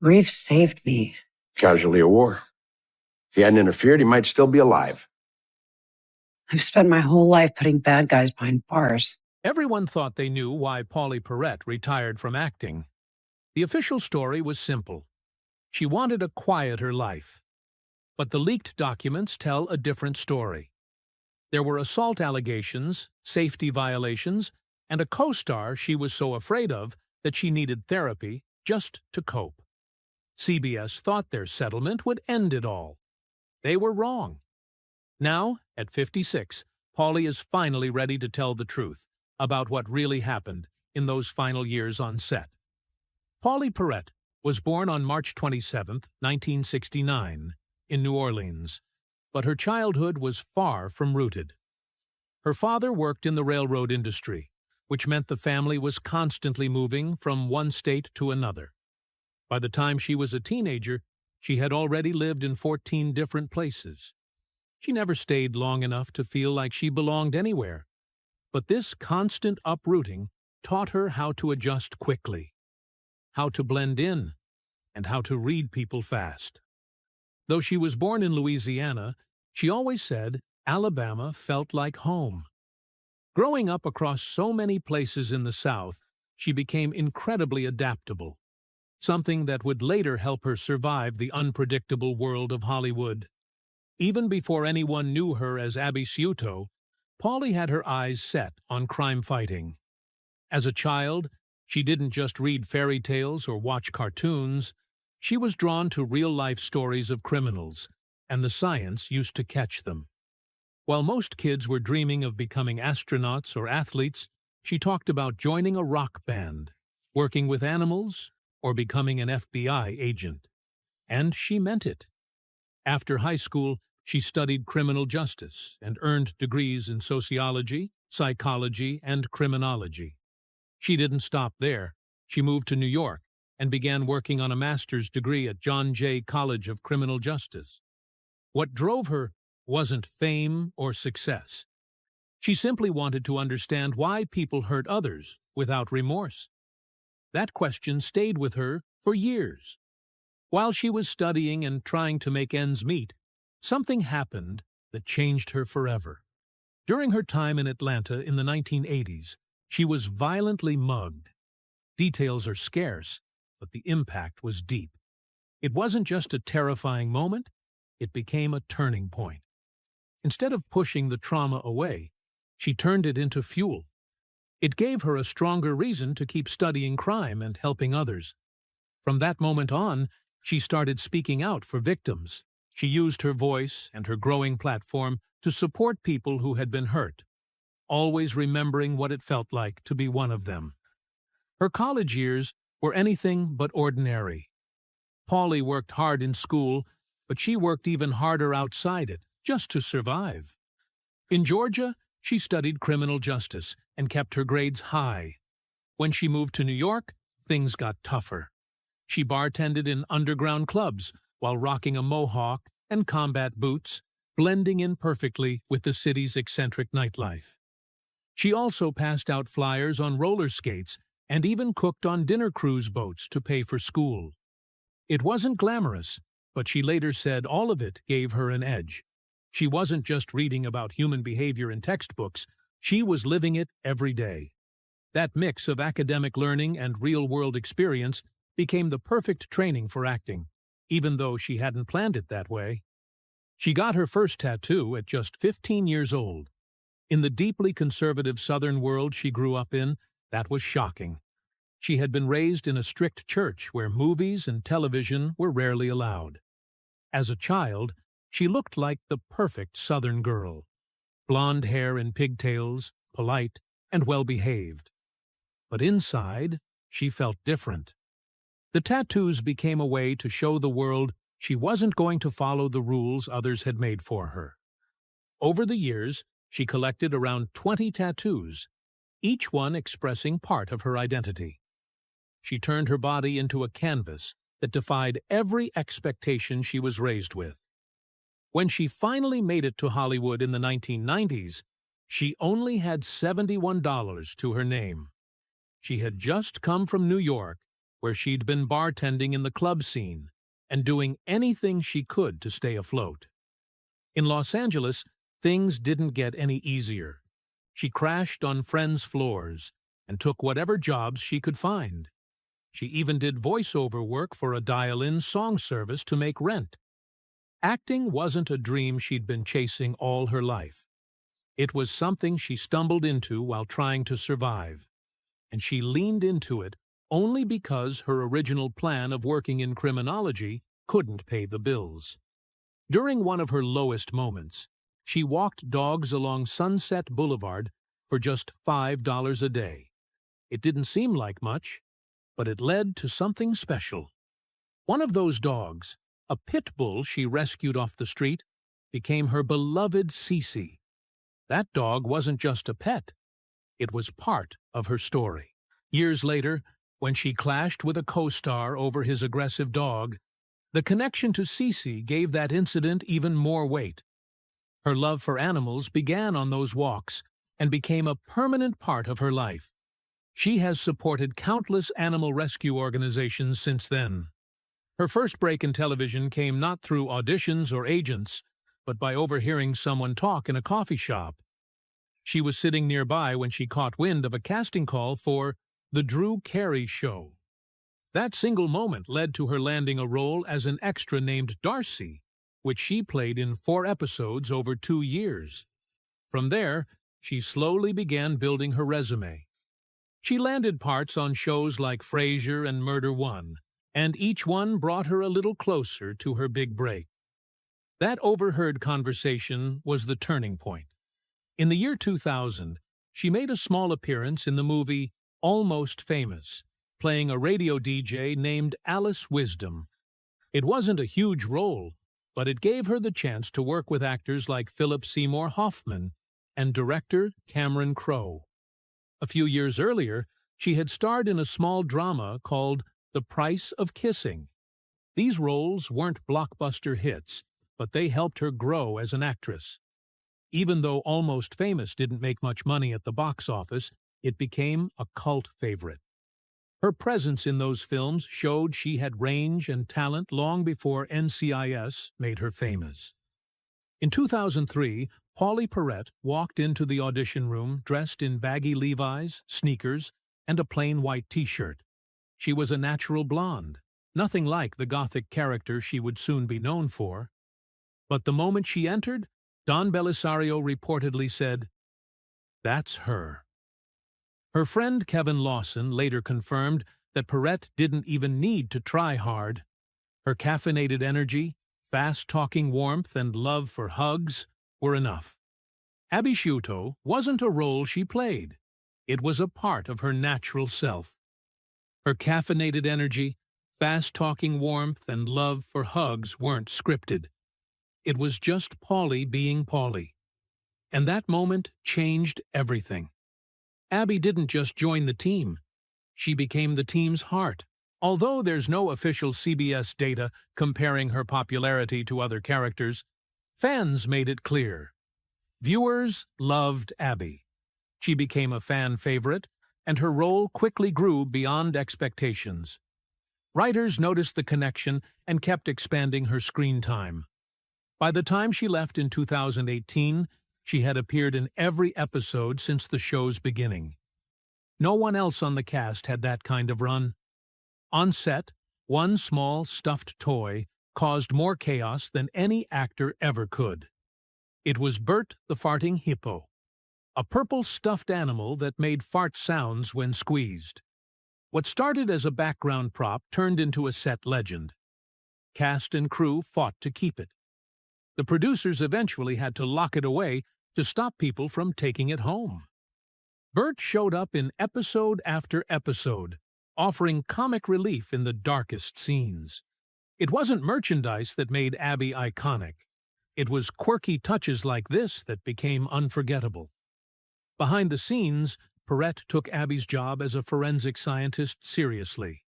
Grief saved me. Casualty of war. If he hadn't interfered, he might still be alive. I've spent my whole life putting bad guys behind bars. Everyone thought they knew why Pauley Perrette retired from acting. The official story was simple. She wanted a quieter life. But the leaked documents tell a different story. There were assault allegations, safety violations, and a co-star she was so afraid of that she needed therapy just to cope. CBS thought their settlement would end it all. They were wrong. Now, at 56, Pauley is finally ready to tell the truth about what really happened in those final years on set. Pauley Perrette was born on March 27, 1969, in New Orleans, but her childhood was far from rooted. Her father worked in the railroad industry, which meant the family was constantly moving from one state to another. By the time she was a teenager, she had already lived in 14 different places. She never stayed long enough to feel like she belonged anywhere, but this constant uprooting taught her how to adjust quickly, how to blend in, and how to read people fast. Though she was born in Louisiana, she always said Alabama felt like home. Growing up across so many places in the South, she became incredibly adaptable, something that would later help her survive the unpredictable world of Hollywood. Even before anyone knew her as Abby Sciuto, Pauley had her eyes set on crime fighting. As a child, she didn't just read fairy tales or watch cartoons. She was drawn to real-life stories of criminals, and the science used to catch them. While most kids were dreaming of becoming astronauts or athletes, she talked about joining a rock band, working with animals, or becoming an FBI agent. And she meant it. After high school, she studied criminal justice and earned degrees in sociology, psychology, and criminology. She didn't stop there. She moved to New York and began working on a master's degree at John Jay College of Criminal Justice. What drove her wasn't fame or success. She simply wanted to understand why people hurt others without remorse. That question stayed with her for years. While she was studying and trying to make ends meet, something happened that changed her forever. During her time in Atlanta in the 1980s, she was violently mugged. Details are scarce, but the impact was deep. It wasn't just a terrifying moment, it became a turning point. Instead of pushing the trauma away, she turned it into fuel. It gave her a stronger reason to keep studying crime and helping others. From that moment on, she started speaking out for victims. She used her voice and her growing platform to support people who had been hurt, always remembering what it felt like to be one of them. Her college years were anything but ordinary. Pauley worked hard in school, but she worked even harder outside it, just to survive. In Georgia, she studied criminal justice and kept her grades high. When she moved to New York, things got tougher. She bartended in underground clubs while rocking a mohawk and combat boots, blending in perfectly with the city's eccentric nightlife. She also passed out flyers on roller skates and even cooked on dinner cruise boats to pay for school. It wasn't glamorous, but she later said all of it gave her an edge. She wasn't just reading about human behavior in textbooks, she was living it every day. That mix of academic learning and real-world experience became the perfect training for acting, even though she hadn't planned it that way. She got her first tattoo at just 15 years old. In the deeply conservative Southern world she grew up in, that was shocking. She had been raised in a strict church where movies and television were rarely allowed. As a child, she looked like the perfect Southern girl. Blonde hair and pigtails, polite, and well-behaved. But inside, she felt different. The tattoos became a way to show the world she wasn't going to follow the rules others had made for her. Over the years, she collected around 20 tattoos, each one expressing part of her identity. She turned her body into a canvas that defied every expectation she was raised with. When she finally made it to Hollywood in the 1990s, she only had $71 to her name. She had just come from New York where she'd been bartending in the club scene and doing anything she could to stay afloat. In Los Angeles, things didn't get any easier. She crashed on friends' floors and took whatever jobs she could find. She even did voiceover work for a dial-in song service to make rent. Acting wasn't a dream she'd been chasing all her life. It was something she stumbled into while trying to survive, and she leaned into it only because her original plan of working in criminology couldn't pay the bills. During one of her lowest moments, she walked dogs along Sunset Boulevard for just $5 a day. It didn't seem like much, but it led to something special. One of those dogs, a pit bull she rescued off the street, became her beloved Cece. That dog wasn't just a pet. It was part of her story. Years later, when she clashed with a co-star over his aggressive dog, the connection to Cece gave that incident even more weight. Her love for animals began on those walks and became a permanent part of her life. She has supported countless animal rescue organizations since then. Her first break in television came not through auditions or agents, but by overhearing someone talk in a coffee shop. She was sitting nearby when she caught wind of a casting call for The Drew Carey Show. That single moment led to her landing a role as an extra named Darcy, which she played in 4 episodes over 2 years. From there, she slowly began building her resume. She landed parts on shows like Frasier and Murder One, and each one brought her a little closer to her big break. That overheard conversation was the turning point. In the year 2000, she made a small appearance in the movie Almost Famous, playing a radio DJ named Alice Wisdom. It wasn't a huge role, but it gave her the chance to work with actors like Philip Seymour Hoffman and director Cameron Crowe. A few years earlier, she had starred in a small drama called The Price of Kissing. These roles weren't blockbuster hits, but they helped her grow as an actress. Even though Almost Famous didn't make much money at the box office, it became a cult favorite. Her presence in those films showed she had range and talent long before NCIS made her famous. In 2003, Pauley Perrette walked into the audition room dressed in baggy Levi's, sneakers, and a plain white t-shirt. She was a natural blonde, nothing like the gothic character she would soon be known for. But the moment she entered, Don Belisario reportedly said, "That's her." Her friend Kevin Lawson later confirmed that Perrette didn't even need to try hard. Her caffeinated energy, fast-talking warmth, and love for hugs were enough. Abby Sciuto wasn't a role she played. It was a part of her natural self. Her caffeinated energy, fast-talking warmth, and love for hugs weren't scripted. It was just Pauley being Pauley. And that moment changed everything. Abby didn't just join the team. She became the team's heart. Although there's no official CBS data comparing her popularity to other characters, fans made it clear. Viewers loved Abby. She became a fan favorite, and her role quickly grew beyond expectations. Writers noticed the connection and kept expanding her screen time. By the time she left in 2018, she had appeared in every episode since the show's beginning. No one else on the cast had that kind of run. On set, one small stuffed toy caused more chaos than any actor ever could. It was Bert the farting hippo, a purple stuffed animal that made fart sounds when squeezed. What started as a background prop turned into a set legend. Cast and crew fought to keep it. The producers eventually had to lock it away to stop people from taking it home. Bert showed up in episode after episode, offering comic relief in the darkest scenes. It wasn't merchandise that made Abby iconic. It was quirky touches like this that became unforgettable. Behind the scenes, Perrette took Abby's job as a forensic scientist seriously.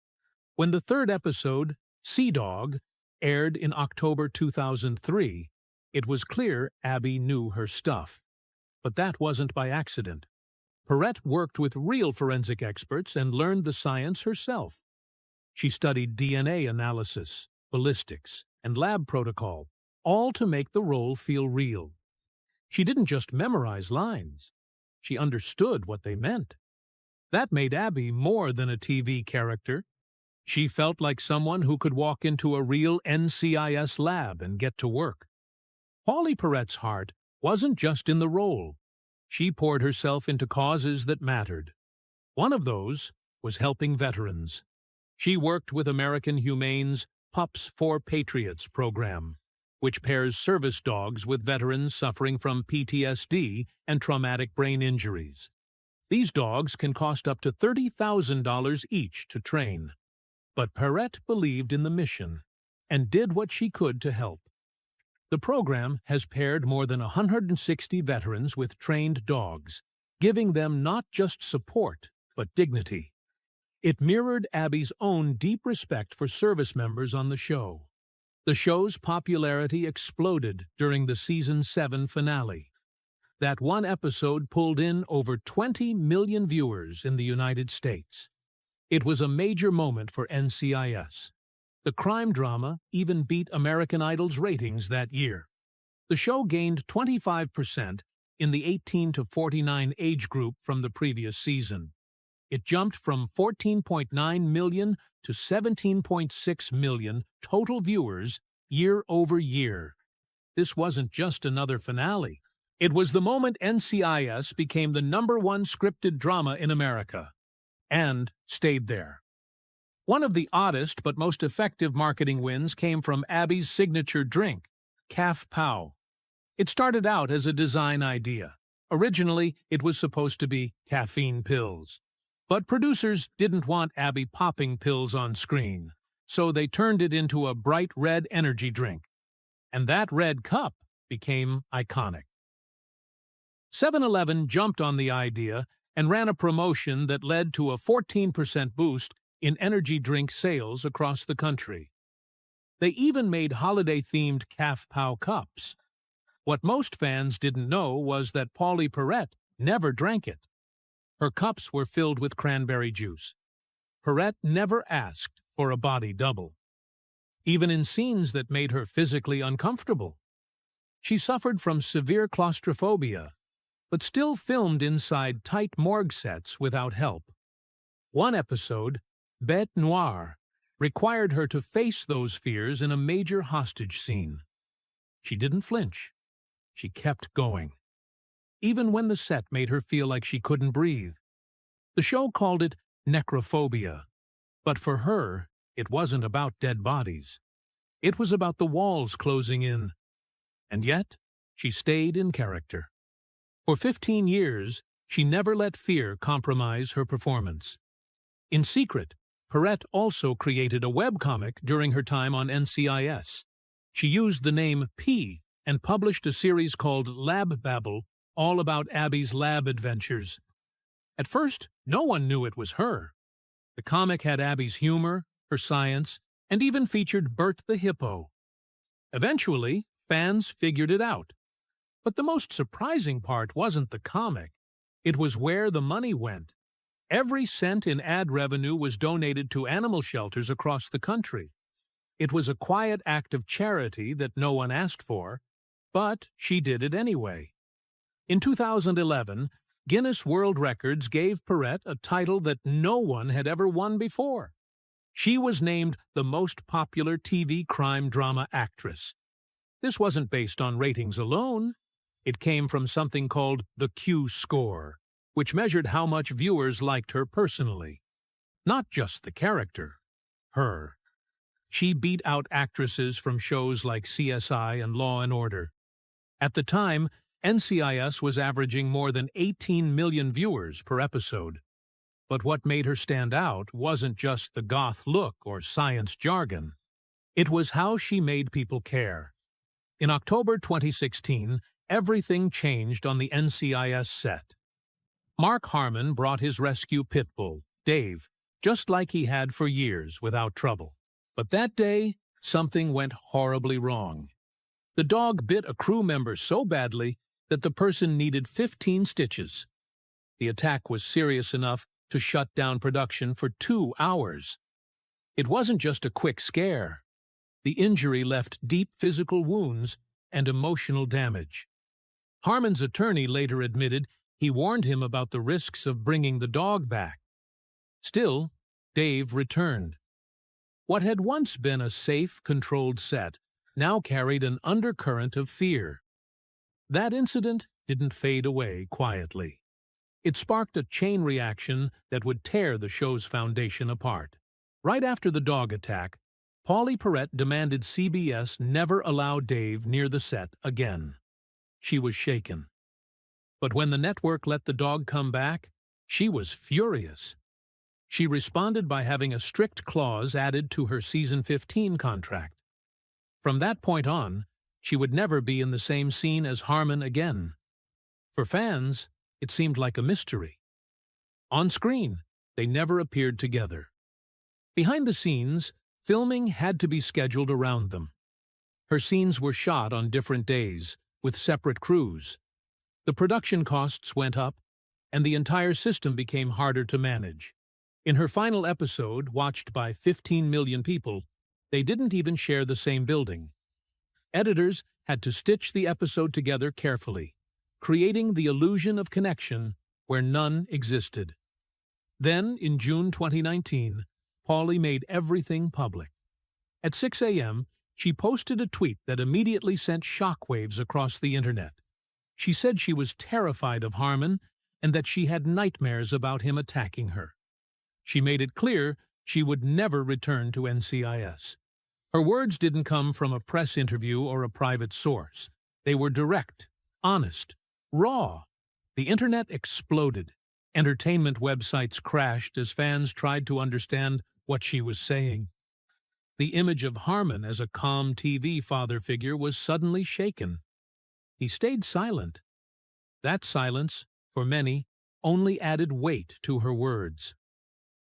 When the 3rd episode, Sea Dog, aired in October 2003, it was clear Abby knew her stuff. But that wasn't by accident. Perrette worked with real forensic experts and learned the science herself. She studied DNA analysis, ballistics, and lab protocol, all to make the role feel real. She didn't just memorize lines. She understood what they meant. That made Abby more than a TV character. She felt like someone who could walk into a real NCIS lab and get to work. Pauley Perrette's heart wasn't just in the role. She poured herself into causes that mattered. One of those was helping veterans. She worked with American Humane's Pups for Patriots program, which pairs service dogs with veterans suffering from PTSD and traumatic brain injuries. These dogs can cost up to $30,000 each to train. But Perrette believed in the mission and did what she could to help. The program has paired more than 160 veterans with trained dogs, giving them not just support, but dignity. It mirrored Abby's own deep respect for service members on the show. The show's popularity exploded during the Season 7 finale. That one episode pulled in over 20 million viewers in the United States. It was a major moment for NCIS. The crime drama even beat American Idol's ratings that year. The show gained 25% in the 18 to 49 age group from the previous season. It jumped from 14.9 million to 17.6 million total viewers year over year. This wasn't just another finale. It was the moment NCIS became the #1 scripted drama in America, and stayed there. One of the oddest but most effective marketing wins came from Abby's signature drink, Calf Pow. It started out as a design idea. Originally, it was supposed to be caffeine pills. But producers didn't want Abby popping pills on screen, so they turned it into a bright red energy drink. And that red cup became iconic. 7-Eleven jumped on the idea and ran a promotion that led to a 14% boost in energy drink sales across the country. They even made holiday-themed Calf Pow cups. What most fans didn't know was that Pauley Perrette never drank it. Her cups were filled with cranberry juice. Perrette never asked for a body double, even in scenes that made her physically uncomfortable. She suffered from severe claustrophobia, but still filmed inside tight morgue sets without help. One episode, Bête Noire, required her to face those fears in a major hostage scene. She didn't flinch. She kept going, even when the set made her feel like she couldn't breathe. The show called it necrophobia, but for her, it wasn't about dead bodies. It was about the walls closing in. And yet, she stayed in character. For 15 years, she never let fear compromise her performance. In secret, Perrette also created a webcomic during her time on NCIS. She used the name P and published a series called Lab Babble, all about Abby's lab adventures. At first, no one knew it was her. The comic had Abby's humor, her science, and even featured Bert the Hippo. Eventually, fans figured it out. But the most surprising part wasn't the comic. It was where the money went. Every cent in ad revenue was donated to animal shelters across the country. It was a quiet act of charity that no one asked for, but she did it anyway. In 2011, Guinness World Records gave Perrette a title that no one had ever won before. She was named the most popular TV crime drama actress. This wasn't based on ratings alone. It came from something called the Q score, which measured how much viewers liked her personally. Not just the character, her. She beat out actresses from shows like CSI and Law and Order. At the time, NCIS was averaging more than 18 million viewers per episode. But what made her stand out wasn't just the goth look or science jargon. It was how she made people care. In October 2016, everything changed on the NCIS set. Mark Harmon brought his rescue pit bull, Dave, just like he had for years without trouble. But that day, something went horribly wrong. The dog bit a crew member so badly that the person needed 15 stitches. The attack was serious enough to shut down production for 2 hours. It wasn't just a quick scare. The injury left deep physical wounds and emotional damage. Harmon's attorney later admitted he warned him about the risks of bringing the dog back. Still, Dave returned. What had once been a safe, controlled set now carried an undercurrent of fear. That incident didn't fade away quietly. It sparked a chain reaction that would tear the show's foundation apart. Right after the dog attack, Pauley Perrette demanded CBS never allow Dave near the set again. She was shaken. But when the network let the dog come back, she was furious. She responded by having a strict clause added to her season 15 contract. From that point on, she would never be in the same scene as Harmon again. For fans, it seemed like a mystery. On screen, they never appeared together. Behind the scenes, filming had to be scheduled around them. Her scenes were shot on different days, with separate crews. The production costs went up, and the entire system became harder to manage. In her final episode, watched by 15 million people, they didn't even share the same building. Editors had to stitch the episode together carefully, creating the illusion of connection where none existed. Then, in June 2019, Pauley made everything public. At 6 a.m., she posted a tweet that immediately sent shockwaves across the internet. She said she was terrified of Harmon and that she had nightmares about him attacking her. She made it clear she would never return to NCIS. Her words didn't come from a press interview or a private source. They were direct, honest, raw. The internet exploded. Entertainment websites crashed as fans tried to understand what she was saying. The image of Harmon as a calm TV father figure was suddenly shaken. He stayed silent. That silence, for many, only added weight to her words.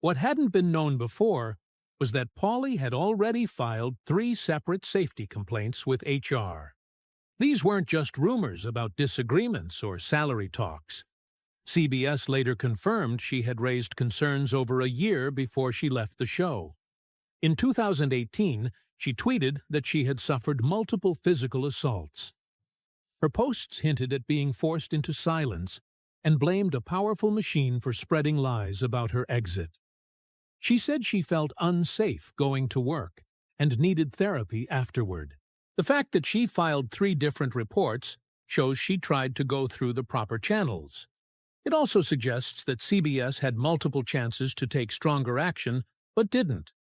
What hadn't been known before was that Pauley had already filed 3 separate safety complaints with HR. These weren't just rumors about disagreements or salary talks. CBS later confirmed she had raised concerns over a year before she left the show. In 2018, she tweeted that she had suffered multiple physical assaults. Her posts hinted at being forced into silence and blamed a powerful machine for spreading lies about her exit. She said she felt unsafe going to work and needed therapy afterward. The fact that she filed 3 different reports shows she tried to go through the proper channels. It also suggests that CBS had multiple chances to take stronger action, but didn't.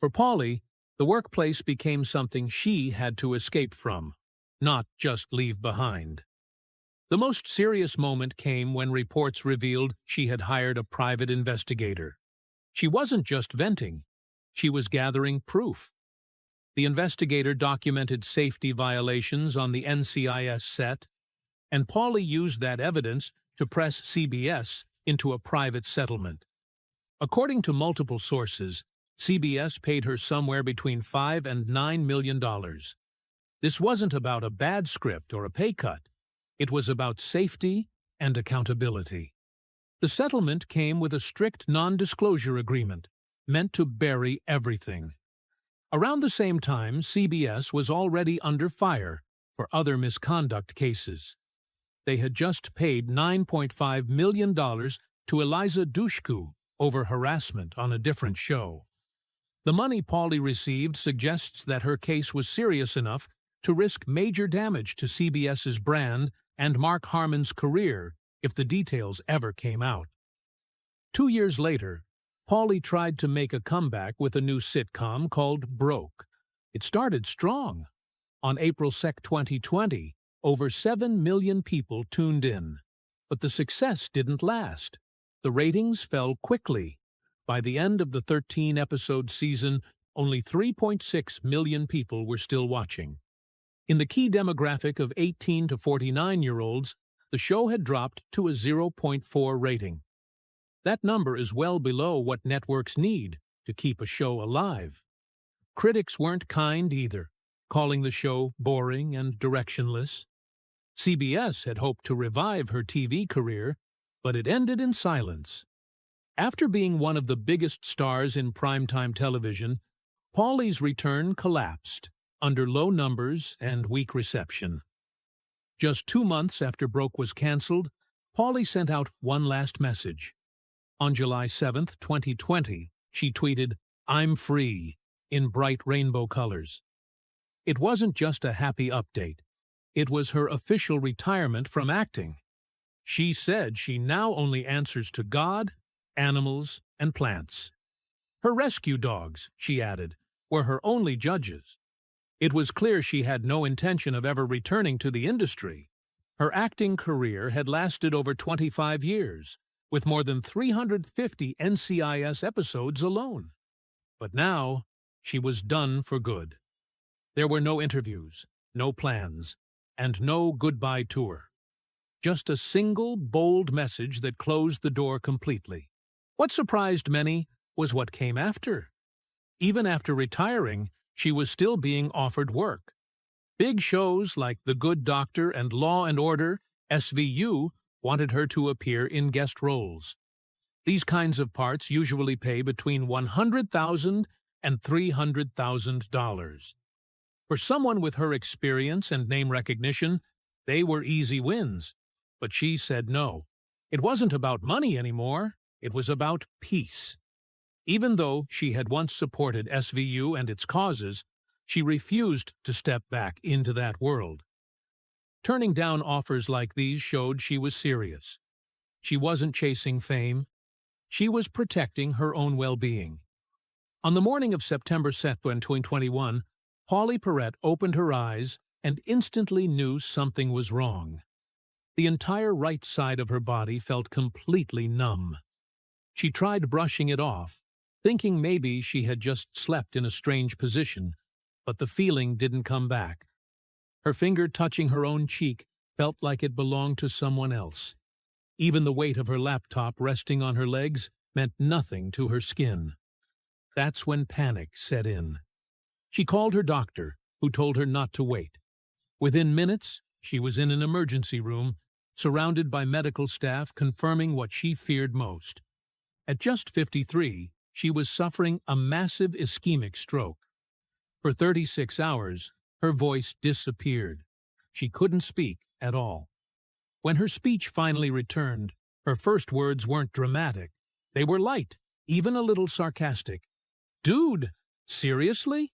For Pauley, the workplace became something she had to escape from, not just leave behind. The most serious moment came when reports revealed she had hired a private investigator. She wasn't just venting, she was gathering proof. The investigator documented safety violations on the NCIS set, and Pauley used that evidence to press CBS into a private settlement. According to multiple sources, CBS paid her somewhere between $5 and $9 million. This wasn't about a bad script or a pay cut. It was about safety and accountability. The settlement came with a strict non-disclosure agreement, meant to bury everything. Around the same time, CBS was already under fire for other misconduct cases. They had just paid $9.5 million to Eliza Dushku over harassment on a different show. The money Pauley received suggests that her case was serious enough to risk major damage to CBS's brand and Mark Harmon's career if the details ever came out. 2 years later, Pauley tried to make a comeback with a new sitcom called Broke. It started strong. On April 2, 2020, over 7 million people tuned in. But the success didn't last. The ratings fell quickly. By the end of the 13-episode season, only 3.6 million people were still watching. In the key demographic of 18 to 49-year-olds, the show had dropped to a 0.4 rating. That number is well below what networks need to keep a show alive. Critics weren't kind either, calling the show boring and directionless. CBS had hoped to revive her TV career, but it ended in silence. After being one of the biggest stars in primetime television, Pauley's return collapsed under low numbers and weak reception. Just 2 months after Broke was canceled, Pauley sent out one last message. On July 7, 2020, she tweeted, "I'm free," in bright rainbow colors. It wasn't just a happy update. It was her official retirement from acting. She said she now only answers to God, animals, and plants. Her rescue dogs, she added, were her only judges. It was clear she had no intention of ever returning to the industry. Her acting career had lasted over 25 years, with more than 350 NCIS episodes alone. But now, she was done for good. There were no interviews, no plans, and no goodbye tour. Just a single, bold message that closed the door completely. What surprised many was what came after. Even after retiring, she was still being offered work. Big shows like The Good Doctor and Law and Order, SVU, wanted her to appear in guest roles. These kinds of parts usually pay between $100,000 and $300,000. For someone with her experience and name recognition, they were easy wins. But she said no. It wasn't about money anymore. It was about peace. Even though she had once supported SVU and its causes, she refused to step back into that world. Turning down offers like these showed she was serious. She wasn't chasing fame. She was protecting her own well-being. On the morning of September 2nd, 2021, Pauley Perrette opened her eyes and instantly knew something was wrong. The entire right side of her body felt completely numb. She tried brushing it off, thinking maybe she had just slept in a strange position, but the feeling didn't come back. Her finger touching her own cheek felt like it belonged to someone else. Even the weight of her laptop resting on her legs meant nothing to her skin. That's when panic set in. She called her doctor, who told her not to wait. Within minutes, she was in an emergency room, surrounded by medical staff confirming what she feared most. At just 53, she was suffering a massive ischemic stroke. For 36 hours, her voice disappeared. She couldn't speak at all. When her speech finally returned, her first words weren't dramatic. They were light, even a little sarcastic. "Dude, seriously?"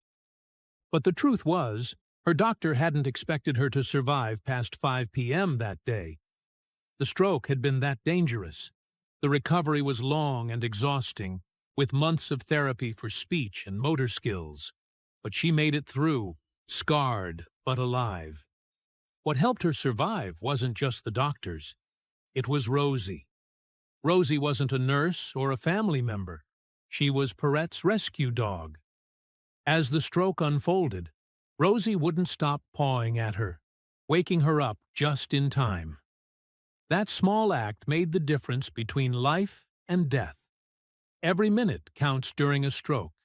But the truth was, her doctor hadn't expected her to survive past 5 p.m. that day. The stroke had been that dangerous. The recovery was long and exhausting, with months of therapy for speech and motor skills. But she made it through, scarred but alive. What helped her survive wasn't just the doctors. It was Rosie. Rosie wasn't a nurse or a family member. She was Perrette's rescue dog. As the stroke unfolded, Rosie wouldn't stop pawing at her, waking her up just in time. That small act made the difference between life and death. Every minute counts during a stroke,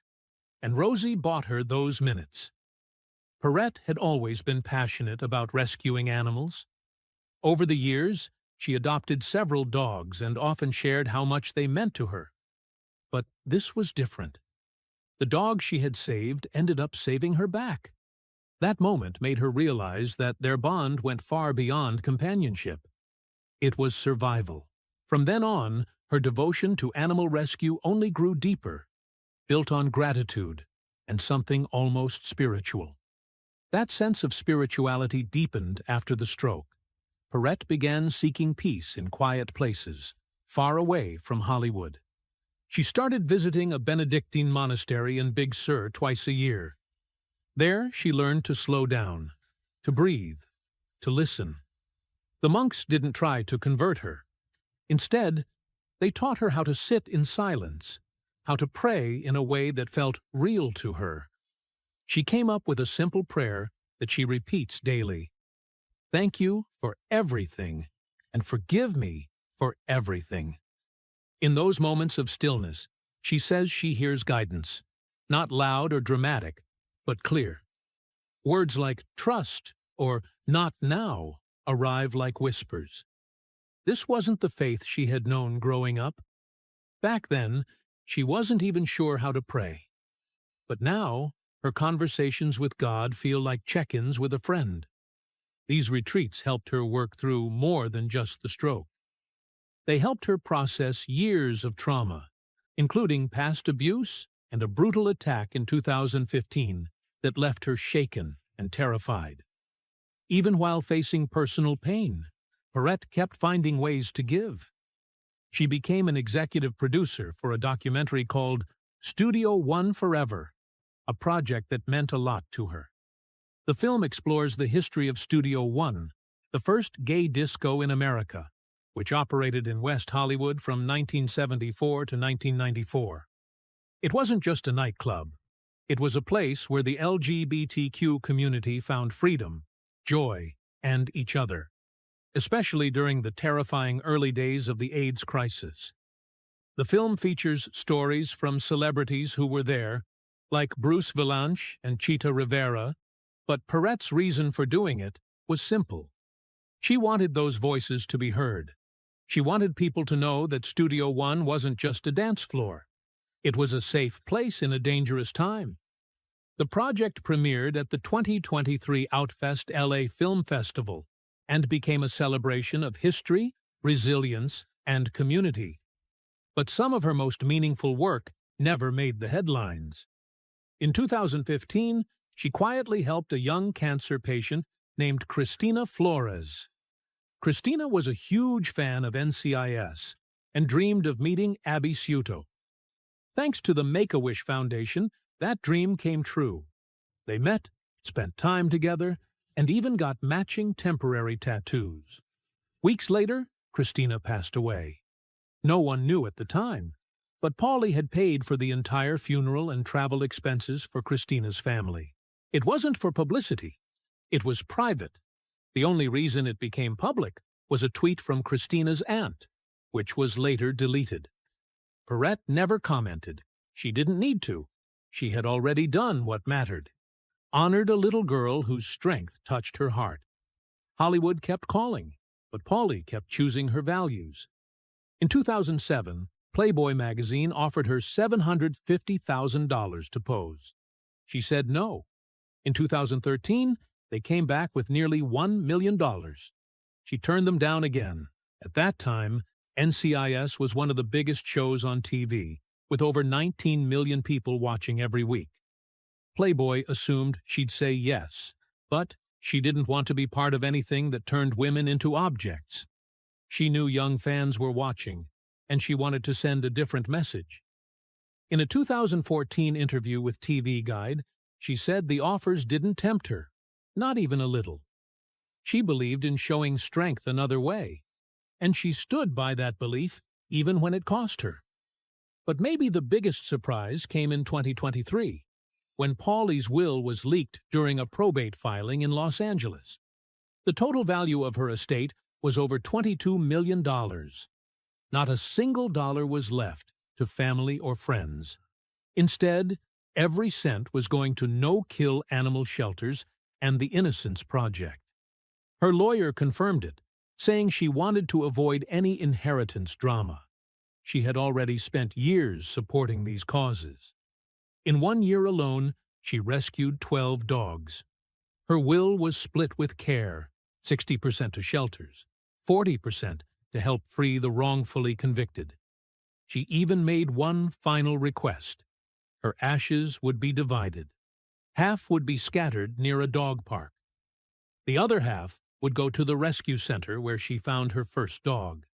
and Rosie bought her those minutes. Perrette had always been passionate about rescuing animals. Over the years, she adopted several dogs and often shared how much they meant to her. But this was different. The dog she had saved ended up saving her back. That moment made her realize that their bond went far beyond companionship. It was survival. From then on, her devotion to animal rescue only grew deeper, built on gratitude and something almost spiritual. That sense of spirituality deepened after the stroke. Perrette began seeking peace in quiet places, far away from Hollywood. She started visiting a Benedictine monastery in Big Sur twice a year. There, she learned to slow down, to breathe, to listen. The monks didn't try to convert her. Instead, they taught her how to sit in silence, how to pray in a way that felt real to her. She came up with a simple prayer that she repeats daily. "Thank you for everything, and forgive me for everything." In those moments of stillness, she says she hears guidance, not loud or dramatic, but clear. Words like trust or not now arrive like whispers. This wasn't the faith she had known growing up. Back then, she wasn't even sure how to pray. But now, her conversations with God feel like check-ins with a friend. These retreats helped her work through more than just the stroke. They helped her process years of trauma, including past abuse and a brutal attack in 2015 that left her shaken and terrified. Even while facing personal pain, Perrette kept finding ways to give. She became an executive producer for a documentary called Studio One Forever, a project that meant a lot to her. The film explores the history of Studio One, the first gay disco in America, which operated in West Hollywood from 1974 to 1994. It wasn't just a nightclub. It was a place where the LGBTQ community found freedom, joy, and each other, especially during the terrifying early days of the AIDS crisis. The film features stories from celebrities who were there, like Bruce Vilanch and Chita Rivera, but Perrette's reason for doing it was simple. She wanted those voices to be heard. She wanted people to know that Studio One wasn't just a dance floor. It was a safe place in a dangerous time. The project premiered at the 2023 Outfest LA Film Festival and became a celebration of history, resilience, and community. But some of her most meaningful work never made the headlines. In 2015, she quietly helped a young cancer patient named Christina Flores. Christina was a huge fan of NCIS and dreamed of meeting Abby Sciuto. Thanks to the Make-A-Wish Foundation, that dream came true. They met, spent time together, and even got matching temporary tattoos. Weeks later, Christina passed away. No one knew at the time, but Pauley had paid for the entire funeral and travel expenses for Christina's family. It wasn't for publicity. It was private. The only reason it became public was a tweet from Christina's aunt, which was later deleted. Perrette never commented. She didn't need to. She had already done what mattered. Honored a little girl whose strength touched her heart. Hollywood kept calling, but Pauley kept choosing her values. In 2007, Playboy magazine offered her $750,000 to pose. She said no. In 2013, they came back with nearly $1 million. She turned them down again. At that time, NCIS was one of the biggest shows on TV, with over 19 million people watching every week. Playboy assumed she'd say yes, but she didn't want to be part of anything that turned women into objects. She knew young fans were watching, and she wanted to send a different message. In a 2014 interview with TV Guide, she said the offers didn't tempt her, not even a little. She believed in showing strength another way, and she stood by that belief even when it cost her. But maybe the biggest surprise came in 2023, when Pauley's will was leaked during a probate filing in Los Angeles. The total value of her estate was over $22 million. Not a single dollar was left to family or friends. Instead, every cent was going to no-kill animal shelters and the Innocence Project. Her lawyer confirmed it, saying she wanted to avoid any inheritance drama. She had already spent years supporting these causes. In 1 year alone, she rescued 12 dogs. Her will was split with care, 60% to shelters, 40% to help free the wrongfully convicted. She even made one final request. Her ashes would be divided. Half would be scattered near a dog park. The other half would go to the rescue center where she found her first dog.